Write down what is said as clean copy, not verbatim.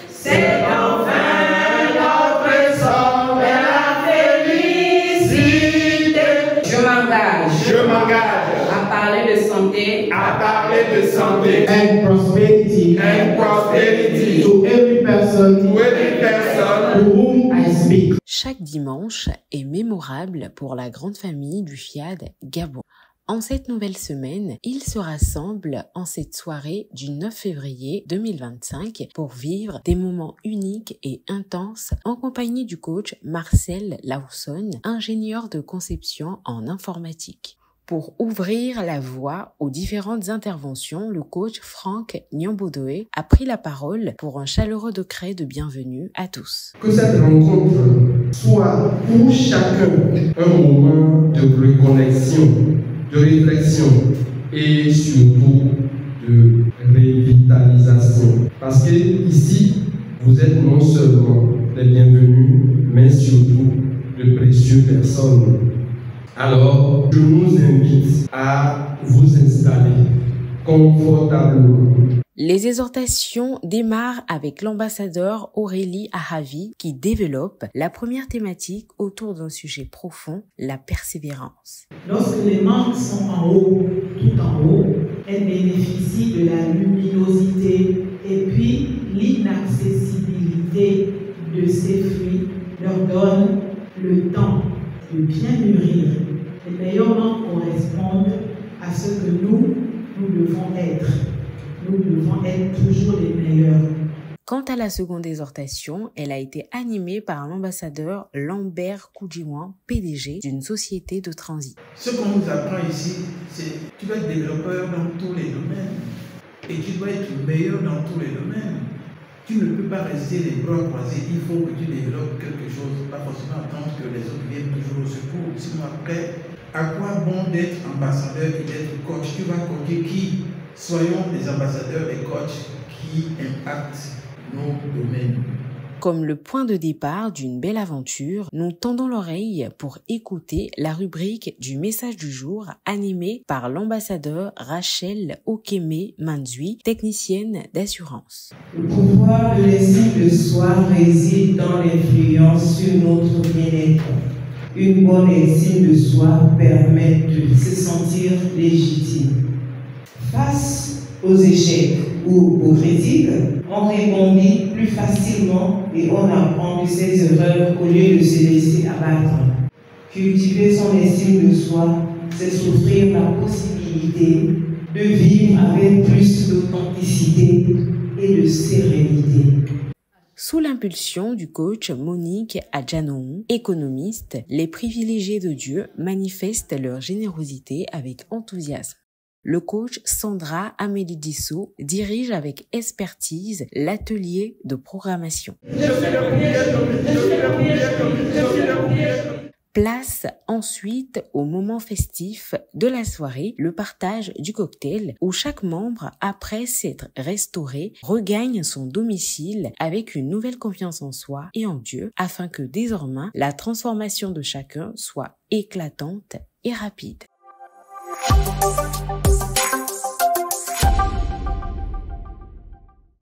C'est enfin notre sang vers la félicité. Je m'engage à parler de santé, and prosperity to every person to whom I speak. Chaque dimanche est mémorable pour la grande famille du FIAD Gabon. En cette nouvelle semaine, ils se rassemblent en cette soirée du 9 février 2025 pour vivre des moments uniques et intenses en compagnie du coach Marcel Lawson, ingénieur de conception en informatique. Pour ouvrir la voie aux différentes interventions, le coach Franck Nyambodoé a pris la parole pour un chaleureux décret de bienvenue à tous. Que cette rencontre soit pour chacun un moment de reconnexion, de réflexion et surtout de revitalisation. Parce que ici, vous êtes non seulement les bienvenus, mais surtout de précieuses personnes. Alors, je vous invite à vous installer confortablement. Les exhortations démarrent avec l'ambassadeur Aurélie Ahavi qui développe la première thématique autour d'un sujet profond, la persévérance. Lorsque les mangues sont en haut, tout en haut, elles bénéficient de la luminosité et puis l'inaccessibilité de ces fruits leur donne le temps de bien mûrir. Les meilleurs mangues correspondent à ce que nous devons être. Nous devons être toujours les meilleurs. Quant à la seconde exhortation, elle a été animée par l'ambassadeur Lambert Koudjiouan, PDG d'une société de transit. Ce qu'on nous apprend ici, c'est que tu dois être développeur dans tous les domaines et tu dois être meilleur dans tous les domaines. Tu ne peux pas rester les bras croisés, il faut que tu développes quelque chose, pas forcément attendre que les autres viennent toujours au secours. Sinon après, à quoi bon d'être ambassadeur et d'être coach? Tu vas coacher qui? Soyons des ambassadeurs et coachs qui impactent nos domaines. Comme le point de départ d'une belle aventure, nous tendons l'oreille pour écouter la rubrique du message du jour animée par l'ambassadeur Rachel Okeme Manzui, technicienne d'assurance. Le pouvoir de l'estime de soi réside dans l'influence sur notre bien-être. Une bonne estime de soi permet de se sentir légitime. Face aux échecs ou aux critiques, on répondit plus facilement et on apprend de ses erreurs au lieu de se laisser abattre. Cultiver son estime de soi, c'est s'offrir la possibilité de vivre avec plus d'authenticité et de sérénité. Sous l'impulsion du coach Monique Adjanou, économiste, les privilégiés de Dieu manifestent leur générosité avec enthousiasme. Le coach Sandra Amélie Dissou dirige avec expertise l'atelier de programmation. Place ensuite au moment festif de la soirée, le partage du cocktail où chaque membre, après s'être restauré, regagne son domicile avec une nouvelle confiance en soi et en Dieu afin que désormais la transformation de chacun soit éclatante et rapide.